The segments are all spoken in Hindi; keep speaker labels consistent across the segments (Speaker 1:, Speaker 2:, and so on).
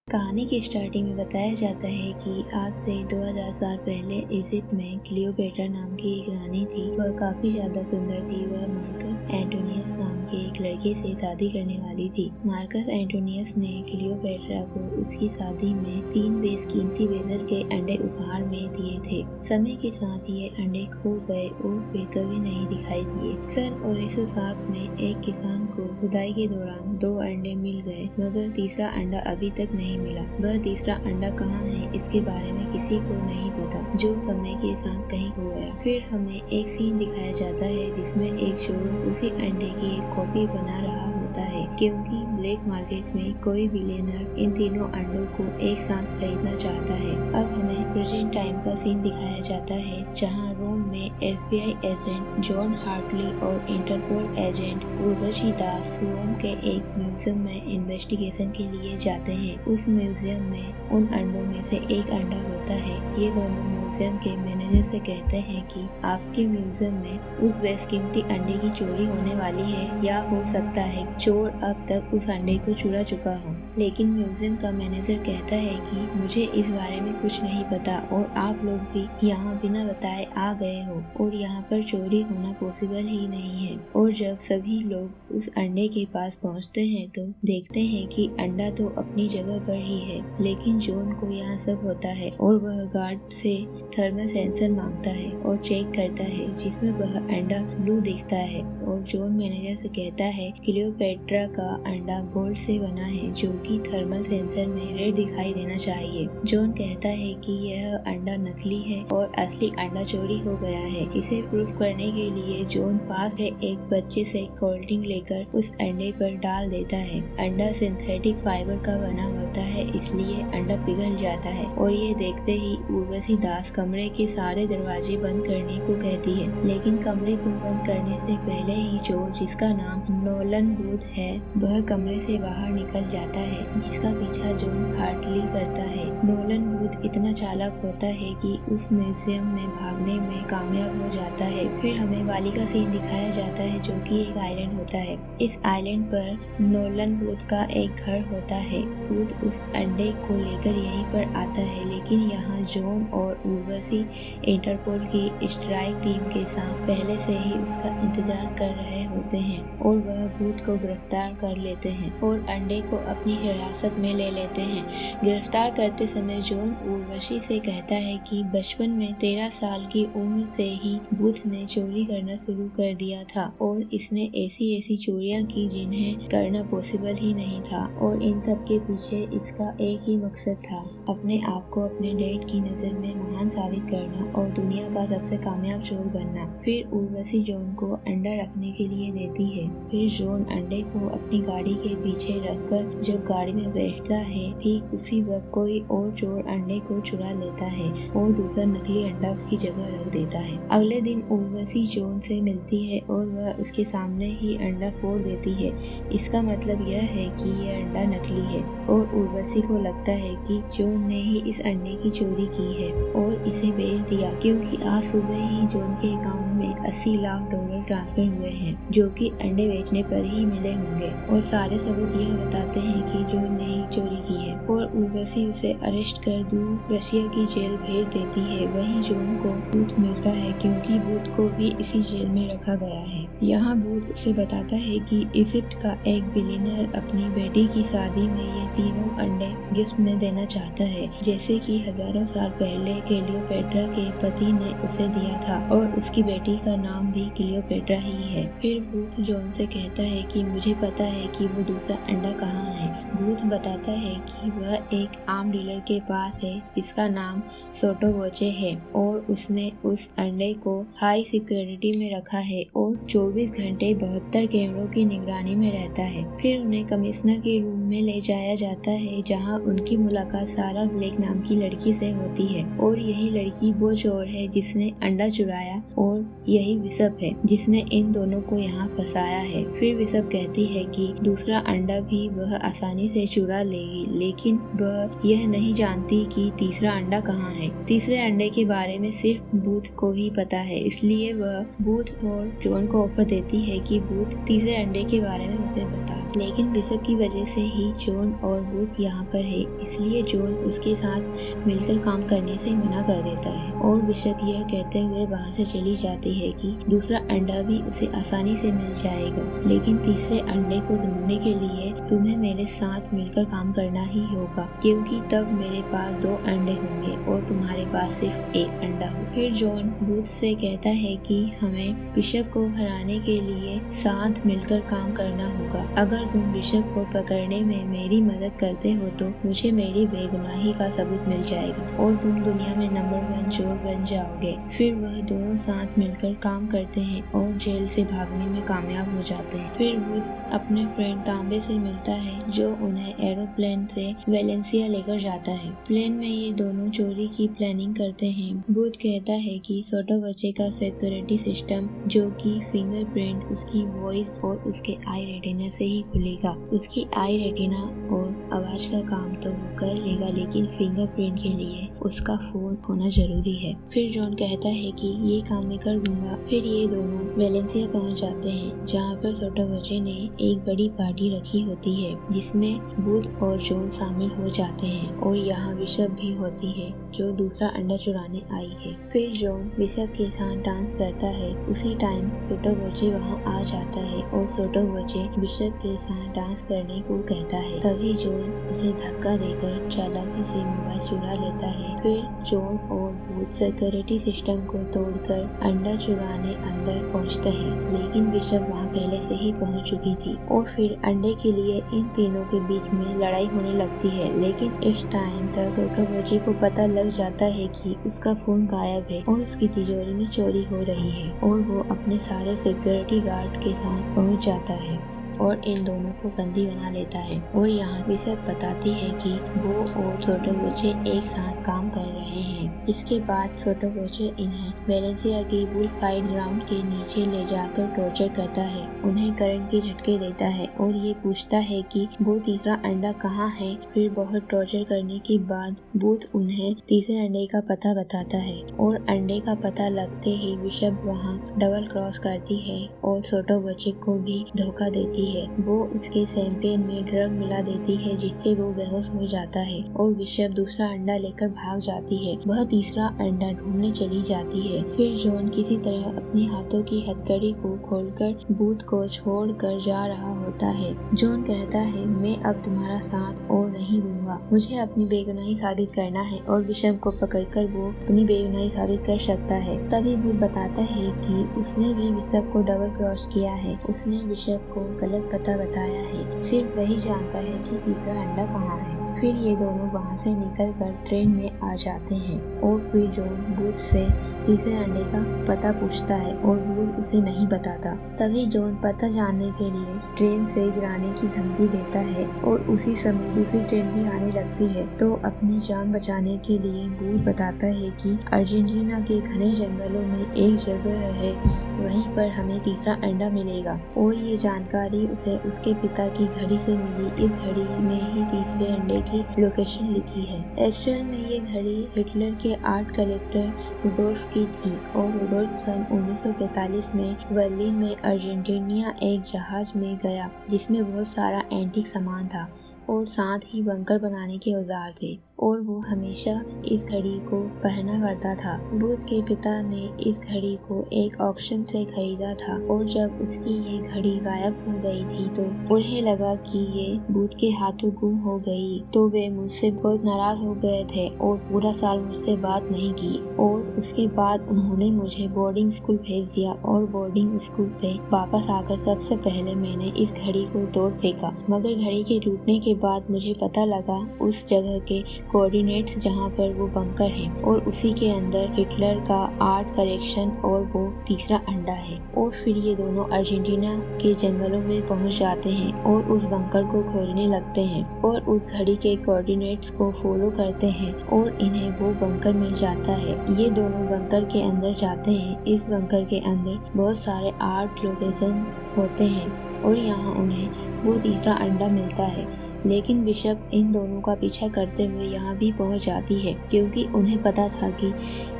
Speaker 1: कहानी की स्टार्टिंग में बताया जाता है कि आज से 2000 साल पहले इजिप्ट में क्लियोपेट्रा नाम की एक रानी थी। वह काफी ज्यादा सुंदर थी। वह मार्कस एंटोनियस नाम के एक लड़के से शादी करने वाली थी। मार्कस एंटोनियस ने क्लियोपेट्रा को उसकी शादी में 3 बेशकीमती बेदल के अंडे उपहार में दिए थे। समय के साथ ये अंडे खो गए और फिर कभी नहीं दिखाई दिए। सन 1907 में एक किसान को खुदाई के दौरान 2 अंडे मिल गए, मगर तीसरा अंडा अभी तक नहीं मिला। वह तीसरा अंडा कहाँ है, इसके बारे में किसी को नहीं पता, जो समय के साथ कहीं खो गया। फिर हमें एक सीन दिखाया जाता है जिसमें एक चोर उसी अंडे की एक कॉपी बना रहा होता है, क्योंकि ब्लैक मार्केट में कोई बिलियनर इन तीनों अंडों को एक साथ खरीदना चाहता है। अब हमें प्रेजेंट टाइम का सीन दिखाया जाता है, जहाँ रोम में FBI एजेंट जॉन हार्टली और इंटरपोल एजेंट उर्वशी दास रोम के एक म्यूजियम में इन्वेस्टिगेशन के लिए जाते हैं। उस म्यूजियम में उन अंडों में से एक अंडा होता है। ये दोनों म्यूजियम के मैनेजर से कहते हैं कि आपके म्यूजियम में उस बेशकीमती अंडे की चोरी होने वाली है, या हो सकता है चोर अब तक उस अंडे को चुरा चुका हो। लेकिन म्यूजियम का मैनेजर कहता है कि मुझे इस बारे में कुछ नहीं पता और आप लोग भी यहाँ बिना बताए आ गए हो और यहाँ पर चोरी होना पॉसिबल ही नहीं है। और जब सभी लोग उस अंडे के पास पहुँचते हैं तो देखते हैं कि अंडा तो अपनी जगह पर ही है, लेकिन जॉन को यहाँ शक होता है और वह गार्ड से थर्मल सेंसर मांगता है और चेक करता है, जिसमें वह अंडा ब्लू दिखता है। और जॉन मैनेजर से कहता है क्लियोपेट्रा का अंडा गोल्ड से बना है, जो कि थर्मल सेंसर में रेड दिखाई देना चाहिए। जॉन कहता है कि यह अंडा नकली है और असली अंडा चोरी हो गया है। इसे प्रूफ करने के लिए जॉन पास है एक बच्चे से कोल्ड ड्रिंक लेकर उस अंडे पर डाल देता है। अंडा सिंथेटिक फाइबर का बना होता है, इसलिए अंडा पिघल जाता है। और ये देखते ही उर्वशी दास कमरे के सारे दरवाजे बंद करने को कहती है, लेकिन कमरे को बंद करने से पहले ही चोर, जिसका नाम नोलन बूथ है, वह कमरे से बाहर निकल जाता है, जिसका पीछा जॉन हार्टली करता है। नोलन बूथ इतना चालाक होता है कि उस म्यूजियम में भागने में कामयाब हो जाता है। फिर हमें वाली का सीन दिखाया जाता है, जो कि एक आइलैंड होता है। इस आइलैंड पर नोलन बूथ का एक घर होता है। बूथ उस अंडे को लेकर यहीं पर आता है, लेकिन यहाँ जॉन और उर्वशी इंटरपोल की स्ट्राइक टीम के साथ पहले से ही उसका इंतजार कर रहे होते हैं और वह बूथ को गिरफ्तार कर लेते हैं और अंडे को अपनी हिरासत में ले लेते हैं। गिरफ्तार करते समय जॉन उर्वशी से कहता है कि बचपन में 13 साल की उम्र से ही बूथ ने चोरी करना शुरू कर दिया था और इसने ऐसी चोरियां की जिन्हें करना पॉसिबल ही नहीं था, और इन सब के पीछे इसका एक ही मकसद था, अपने आप को अपने डैड की नजर में महान साबित करना और दुनिया का सबसे कामयाब चोर बनना। फिर उर्वशी जॉन को अंडा रखने के लिए देती है। फिर जॉन अंडे को अपनी गाड़ी के पीछे रखकर जब गाड़ी में बैठता है, ठीक उसी वक्त कोई और चोर अंडे को चुरा लेता है और दूसरा नकली अंडा उसकी जगह रख देता है। अगले दिन उर्वशी जॉन से मिलती है और वह उसके सामने ही अंडा फोड़ देती है। इसका मतलब यह है कि यह अंडा नकली है और उर्वशी को लगता है कि जॉन ने ही इस अंडे की चोरी की है और इसे बेच दिया, क्योंकि आज सुबह ही जॉन के अकाउंट में $80 लाख ट्रांसफर हुए हैं, जो कि अंडे बेचने पर ही मिले होंगे। और सारे सबूत यह बताते हैं कि जॉन ने ही चोरी की है और उर्वशी उसे अरेस्ट कर दूर रशिया की जेल भेज देती है। वहीं जॉन को बूथ मिलता है, क्योंकि बूथ को भी इसी जेल में रखा गया है। यहाँ बूथ उसे बताता है कि इजिप्ट का एक बिलियनर अपनी बेटी की शादी में ये तीनों अंडे गिफ्ट में देना चाहता है, जैसे कि हजारों साल पहले क्लियोपेट्रा के पति ने उसे दिया था, और उसकी बेटी का नाम भी क्लियोपेट्रा ही है। फिर बूथ जॉन से कहता है कि मुझे पता है कि वो दूसरा अंडा कहाँ है। बूथ बताता है कि वह एक आर्म डीलर के पास है, जिसका नाम सोटोवोचे है, और उसने उस अंडे को हाई सिक्योरिटी में रखा है और 24 घंटे 72 कैमरों की निगरानी में रहता है। फिर उन्हें कमिश्नर के रूम में ले जाया जाता है, जहां उनकी मुलाकात सारा ब्लैक नाम की लड़की से होती है, और यही लड़की वो चोर है जिसने अंडा चुराया, और यही विशप है जिसने इन दोनों को यहाँ फंसाया है। फिर विशप कहती है कि दूसरा अंडा भी वह आसानी आसानी से चुरा लेगी, लेकिन वह यह नहीं जानती कि तीसरा अंडा कहाँ है। तीसरे अंडे के बारे में सिर्फ बूथ को ही पता है, इसलिए वह बूथ और जॉन को ऑफर देती है कि बूथ तीसरे अंडे के बारे में उसे बता। लेकिन बिशप की वजह से ही जॉन और बूथ यहाँ पर है, इसलिए जॉन उसके साथ मिलकर काम करने से मना कर देता है और बिशप यह कहते हुए वहाँ से चली जाती है कि दूसरा अंडा भी उसे आसानी से मिल जाएगा, लेकिन तीसरे अंडे को ढूंढने के लिए तुम्हें मेरे साथ मिलकर काम करना ही होगा, क्योंकि तब मेरे पास 2 अंडे होंगे और तुम्हारे पास सिर्फ 1 अंडा हो। फिर जॉन बूथ से कहता है कि हमें बिशप को हराने के लिए साथ मिलकर काम करना होगा। अगर तुम बिशप को पकड़ने में मेरी मदद करते हो तो मुझे मेरी बेगुनाही का सबूत मिल जाएगा और तुम दुनिया में नंबर 1 चोर बन जाओगे। फिर वह दोनों साथ मिलकर काम करते हैं और जेल से भागने में कामयाब हो जाते हैं। फिर बूथ अपने फ्रेंड तांबे से मिलता है जो उन्हें एरोप्लेन से वेलेंसिया लेकर जाता है। प्लेन में ये दोनों चोरी की प्लानिंग करते हैं। बूथ कहता है कि सोटोवचे का सिक्योरिटी सिस्टम, जो कि फिंगरप्रिंट, उसकी वॉइस और उसके आई रेटिना से ही खुलेगा। उसकी आई रेटिना और आवाज का काम तो वो कर लेगा, लेकिन फिंगरप्रिंट के लिए उसका फोन होना जरूरी है। फिर जॉन कहता है कि ये काम मैं कर दूंगा। फिर ये दोनों वेलेंसिया पहुंच जाते हैं, जहाँ पर सोटोवचे ने एक बड़ी पार्टी रखी होती है जिसमें बूथ और जॉन शामिल हो जाते हैं और यहाँ बिशप भी होती है जो दूसरा अंडा चुराने आई है। फिर जॉन बिशप के साथ डांस करता है। उसी टाइम सोटोवचे वहाँ आ जाता है और सोटोवचे बिशप के साथ डांस करने को कहता है। तभी जॉन उसे धक्का देकर चालाकी से मोबाइल चुरा लेता है। फिर जॉन और बूथ सिक्योरिटी सिस्टम को तोड़कर अंडा चुराने अंदर पहुंचते हैं, लेकिन बिशप वहां पहले से ही पहुंच चुकी थी और फिर अंडे के लिए इन तीनों के बीच में लड़ाई होने लगती है। लेकिन इस टाइम तक सोटोवचे को पता लग जाता है कि उसका फोन गायब है और उसकी तिजोरी में चोरी हो रही है और वो अपने सारे सिक्योरिटी गार्ड के साथ पहुंच जाता है और इन दोनों को बंदी बना लेता है। और यहाँ बिशप बताती है कि वो और सोटोवचे एक साथ काम कर रहे हैं। इसके बाद सोटोवचे इन्हें वेलेंसिया की बुल फाइट ग्राउंड के नीचे ले जाकर टॉर्चर करता है, उन्हें करंट के झटके देता है और ये पूछता है कि वो तीसरा अंडा कहाँ है। फिर बहुत टॉर्चर करने के बाद बूथ उन्हें तीसरे अंडे का पता बताता है और अंडे का पता लगते ही बिशप वहाँ डबल क्रॉस करती है और सोटोवचे को भी धोखा देती है। वो उसके शैंपेन में ड्रग मिला देती है जिससे वो बेहोश हो जाता है और बिशप दूसरा अंडा लेकर भाग जाती है। वह तीसरा अंडा ढूंढने चली जाती है। फिर जॉन किसी तरह अपने हाथों की हथकड़ी को खोलकर बूथ को छोड़कर जा रहा होता है। जॉन कहता है, मैं अब तुम्हारा साथ और नहीं दूंगा, मुझे अपनी बेगुनाही साबित करना है और बिशप को पकड़कर वो अपनी बेगुनाही साबित कर सकता है। तभी बूथ बताता है कि उसने भी बिशप को डबल क्रॉस किया है, उसने बिशप को गलत पता बताया है, सिर्फ वही जानता है कि तीसरा अंडा कहाँ है। फिर ये दोनों वहाँ से निकलकर ट्रेन में आ जाते हैं और फिर जॉन बूथ से तीसरे अंडे का पता पूछता है और बूथ उसे नहीं बताता। तभी जॉन पता जानने के लिए ट्रेन से गिराने की धमकी देता है और उसी समय दूसरी ट्रेन भी आने लगती है। तो अपनी जान बचाने के लिए बूथ बताता है कि अर्जेंटीना के घने जंगलों में एक जगह है, वहीं पर हमें तीसरा अंडा मिलेगा और ये जानकारी उसे उसके पिता की घड़ी से मिली। इस घड़ी में ही तीसरे अंडे की लोकेशन लिखी है। एक्चुअल में ये घड़ी हिटलर के आर्ट कलेक्टर रुडोल्फ की थी और रुडोल्फ सन 1945 में बर्लिन में अर्जेंटीना एक जहाज में गया जिसमें बहुत सारा एंटीक सामान था और साथ ही बंकर बनाने के औजार थे और वो हमेशा इस घड़ी को पहना करता था। बूथ के पिता ने इस घड़ी को एक ऑक्शन से खरीदा था और जब उसकी ये घड़ी गायब हो गई थी तो उन्हें लगा कि ये बूथ के हाथों गुम हो गई, तो वे मुझसे बहुत नाराज हो गए थे और पूरा साल मुझसे बात नहीं की और उसके बाद उन्होंने मुझे बोर्डिंग स्कूल भेज दिया और बोर्डिंग स्कूल से वापस आकर सबसे पहले मैंने इस घड़ी को तोड़ फेंका, मगर घड़ी के टूटने के बाद मुझे पता लगा उस जगह के कोऑर्डिनेट्स जहाँ पर वो बंकर है और उसी के अंदर हिटलर का आर्ट कलेक्शन और वो तीसरा अंडा है। और फिर ये दोनों अर्जेंटीना के जंगलों में पहुँच जाते हैं और उस बंकर को खोजने लगते हैं और उस घड़ी के कोऑर्डिनेट्स को फॉलो करते हैं और इन्हें वो बंकर मिल जाता है। ये दोनों बंकर के अंदर जाते हैं। इस बंकर के अंदर बहुत सारे आर्ट लोकेशन होते हैं और यहाँ उन्हें वो तीसरा अंडा मिलता है। लेकिन बिशप इन दोनों का पीछा करते हुए यहाँ भी पहुँच जाती है, क्योंकि उन्हें पता था कि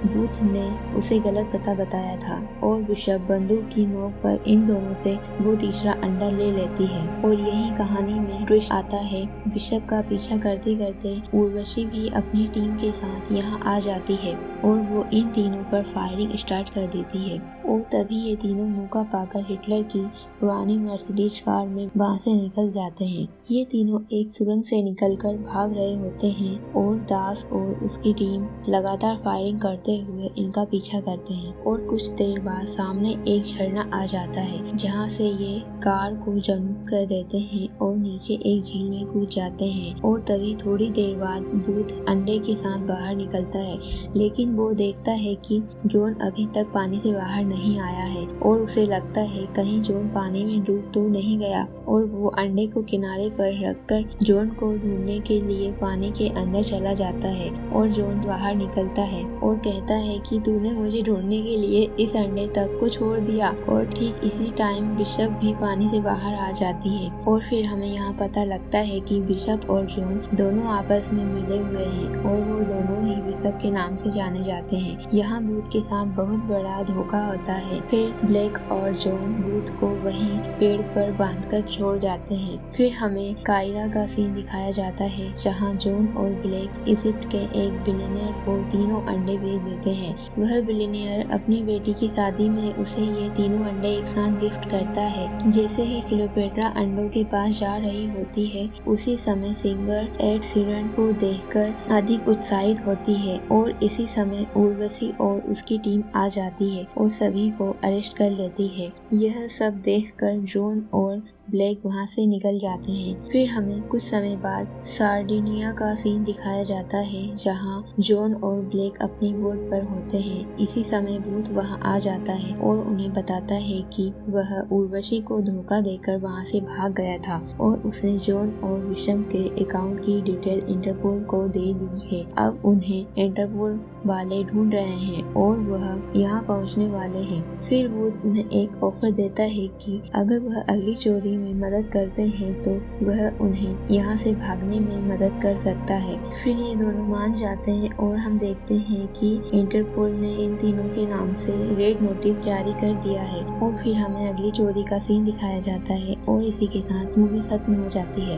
Speaker 1: बूथ ने उसे गलत पता बताया था। और बिशप बंदूक की नोक पर इन दोनों से वो तीसरा अंडा ले लेती है। और यही कहानी में ट्विस्ट आता है। बिशप का पीछा करते करते उर्वशी भी अपनी टीम के साथ यहाँ आ जाती है और वो इन तीनों पर फायरिंग स्टार्ट कर देती है। और तभी ये तीनों मौका पाकर हिटलर की पुरानी मर्सिडीज कार में वहाँ से निकल जाते हैं। ये तीनों एक सुरंग से निकलकर भाग रहे होते हैं और दास और उसकी टीम लगातार फायरिंग करते हुए इनका पीछा करते हैं। और कुछ देर बाद सामने एक झरना आ जाता है, जहाँ से ये कार को जंप कर देते हैं और नीचे एक झील में कूद जाते हैं। और तभी थोड़ी देर बाद बूथ अंडे के साथ बाहर निकलता है, लेकिन वो देखता है कि जॉन अभी तक पानी से बाहर नहीं आया है और उसे लगता है कहीं जॉन पानी में डूब तो नहीं गया। और वो अंडे को किनारे पर रखकर जॉन को ढूंढने के लिए पानी के अंदर चला जाता है। और जॉन बाहर निकलता है और कहता है कि तूने मुझे ढूंढने के लिए इस अंडे तक को छोड़ दिया। और ठीक इसी टाइम बिशप भी पानी से बाहर आ जाती है। और फिर हमें यहाँ पता लगता है कि बिशप और जॉन दोनों आपस में मिले हुए हैं और वो दोनों ही बिशप के नाम से जाने जाते हैं। यहाँ बूथ के साथ बहुत बड़ा धोखा होता है। फिर ब्लेक और जॉन बूथ को वहीं पेड़ पर बांधकर छोड़ जाते हैं। फिर हमें कायरा का सीन दिखाया जाता है, जहाँ जॉन और ब्लेक इजिप्ट के एक बिलियनियर को तीनों अंडे बेच देते हैं। वह बिलियनियर अपनी बेटी की शादी में उसे ये तीनों अंडे एक साथ गिफ्ट करता है। जैसे ही क्लियोपेट्रा अंडों के पास जा रही होती है, उसी समय सिंगर एड शीरन को देखकर अधिक उत्साहित होती है। और इसी समय उर्वशी और उसकी टीम आ जाती है और सभी को अरेस्ट कर लेती है। यह सब देखकर जॉन और ब्लेक वहाँ से निकल जाते हैं। फिर हमें कुछ समय बाद सार्डिनिया का सीन दिखाया जाता है, जहाँ जॉन और ब्लेक अपनी बोट पर होते हैं। इसी समय बूथ वहाँ आ जाता है और उन्हें बताता है कि वह उर्वशी को धोखा देकर वहाँ से भाग गया था और उसने जॉन और विषम के अकाउंट की डिटेल इंटरपोल को दे दी है। अब उन्हें इंटरपोल वाले ढूंढ रहे हैं और वह यहाँ पहुँचने वाले हैं। फिर बूथ उन्हें एक ऑफर देता है कि अगर वह अगली चोरी में मदद करते हैं तो वह उन्हें यहाँ से भागने में मदद कर सकता है। फिर ये दोनों मान जाते हैं और हम देखते हैं कि इंटरपोल ने इन तीनों के नाम से रेड नोटिस जारी कर दिया है। और फिर हमें अगली चोरी का सीन दिखाया जाता है और इसी के साथ मूवी खत्म हो जाती है।